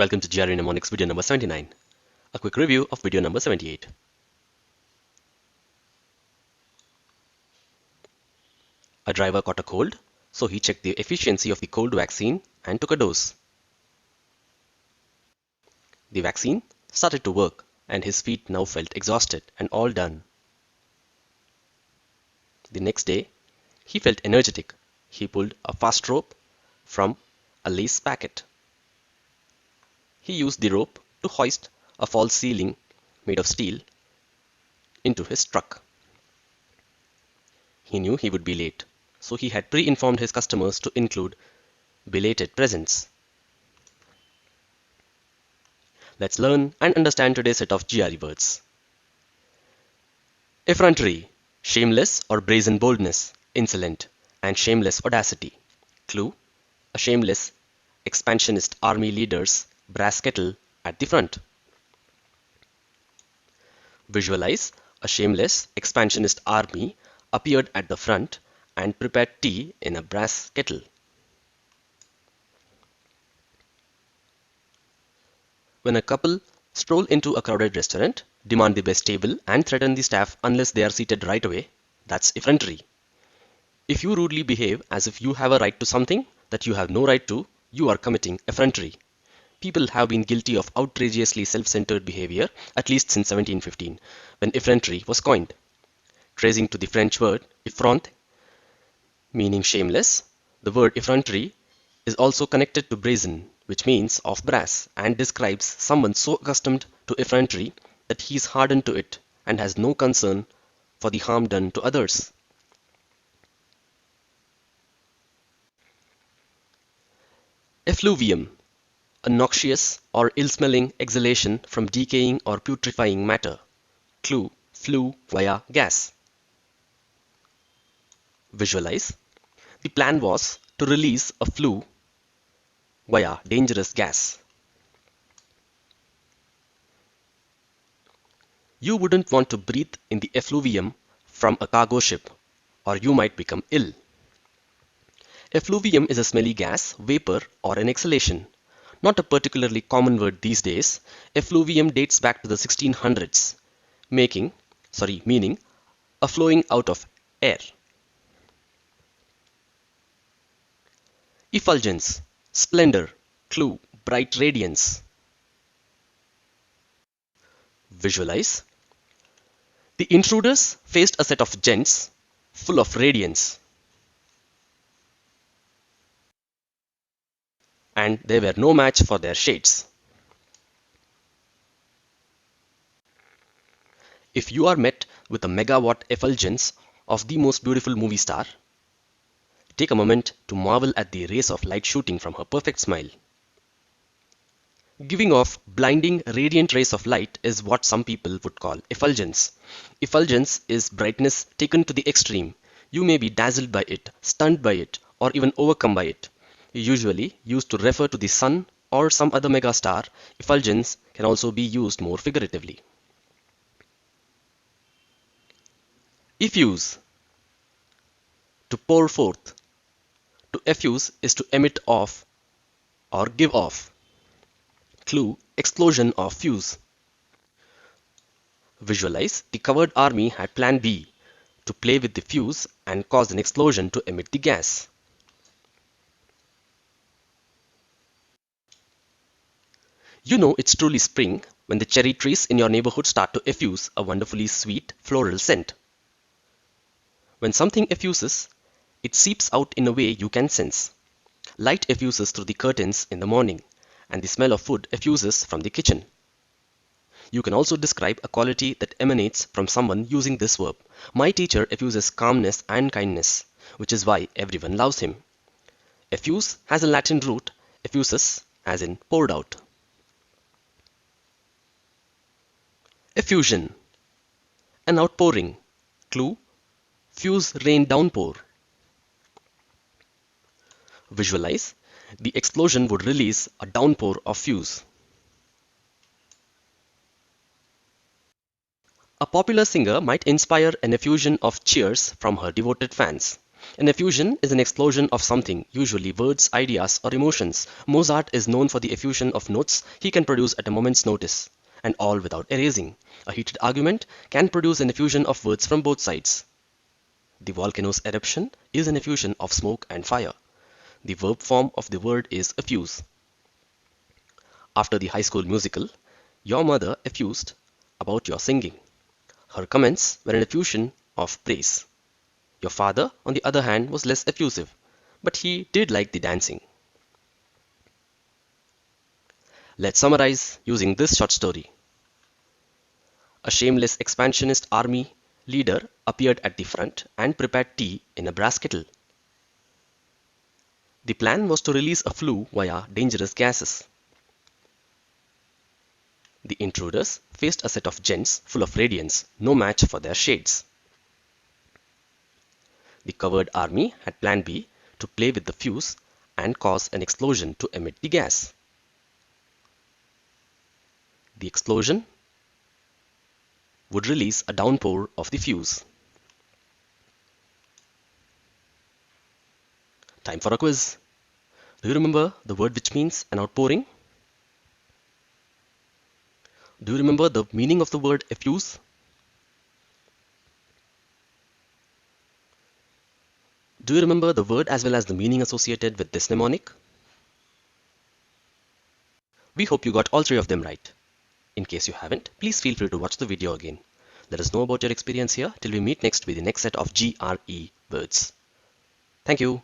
Welcome to GRE Mnemonics video number 79. A quick review of video number 78. A driver caught a cold, so he checked the efficiency of the cold vaccine and took a dose. The vaccine started to work and his feet now felt exhausted and all done. The next day, he felt energetic. He pulled a fast rope from a lace packet. He used the rope to hoist a false ceiling made of steel into his truck. He knew he would be late, so he had pre-informed his customers to include belated presents. Let's learn and understand today's set of GRE words. Effrontery, shameless or brazen boldness, insolent, and shameless audacity. Clue, a shameless expansionist army leader's brass kettle at the front. Visualize, a shameless expansionist army appeared at the front and prepared tea in a brass kettle. When a couple stroll into a crowded restaurant, demand the best table and threaten the staff unless they are seated right away, that's effrontery. If you rudely behave as if you have a right to something that you have no right to, you are committing effrontery. People have been guilty of outrageously self-centered behavior at least since 1715, when effrontery was coined. Tracing to the French word ih-fruhn-tuh-ree, meaning shameless, the word effrontery is also connected to brazen, which means of brass, and describes someone so accustomed to effrontery that he is hardened to it and has no concern for the harm done to others. Effluvium, a noxious or ill-smelling exhalation from decaying or putrefying matter. Clue, flue via gas. Visualize. The plan was to release a flue via dangerous gas. You wouldn't want to breathe in the effluvium from a cargo ship, or you might become ill. Effluvium is a smelly gas, vapor, or an exhalation. Not a particularly common word these days. Effluvium dates back to the 1600s, meaning a flowing out of air. Effulgence, splendor, clue, bright radiance. Visualize. The intruders faced a set of gents full of radiance, and they were no match for their shades. If you are met with a megawatt effulgence of the most beautiful movie star, take a moment to marvel at the rays of light shooting from her perfect smile. Giving off blinding, radiant rays of light is what some people would call effulgence. Effulgence is brightness taken to the extreme. You may be dazzled by it, stunned by it, or even overcome by it. Usually used to refer to the sun or some other megastar, effulgence can also be used more figuratively. Effuse, to pour forth. To effuse is to emit off or give off. Clue, explosion or fuse. Visualize, the covered army had plan B, to play with the fuse and cause an explosion to emit the gas. You know it's truly spring when the cherry trees in your neighborhood start to effuse a wonderfully sweet floral scent. When something effuses, it seeps out in a way you can sense. Light effuses through the curtains in the morning, and the smell of food effuses from the kitchen. You can also describe a quality that emanates from someone using this verb. My teacher effuses calmness and kindness, which is why everyone loves him. Effuse has a Latin root, effusus, as in poured out. Effusion, an outpouring. Clue, fuse rain downpour. Visualize, the explosion would release a downpour of fuse. A popular singer might inspire an effusion of cheers from her devoted fans. An effusion is an explosion of something, usually words, ideas, or emotions. Mozart is known for the effusion of notes he can produce at a moment's notice, and all without erasing. A heated argument can produce an effusion of words from both sides. The volcano's eruption is an effusion of smoke and fire. The verb form of the word is effuse. After the High School Musical, your mother effused about your singing. Her comments were an effusion of praise. Your father, on the other hand, was less effusive, but he did like the dancing. Let's summarize using this short story. A shameless expansionist army leader appeared at the front and prepared tea in a brass kettle. The plan was to release a flue via dangerous gases. The intruders faced a set of gents full of radiance, no match for their shades. The covered army had plan B to play with the fuse and cause an explosion to emit the gas. The explosion would release a downpour of the fuse. Time for a quiz. Do you remember the word which means an outpouring? Do you remember the meaning of the word effuse? Do you remember the word as well as the meaning associated with this mnemonic? We hope you got all three of them right. In case you haven't, please feel free to watch the video again. Let us know about your experience here till we meet next with the next set of GRE words. Thank you.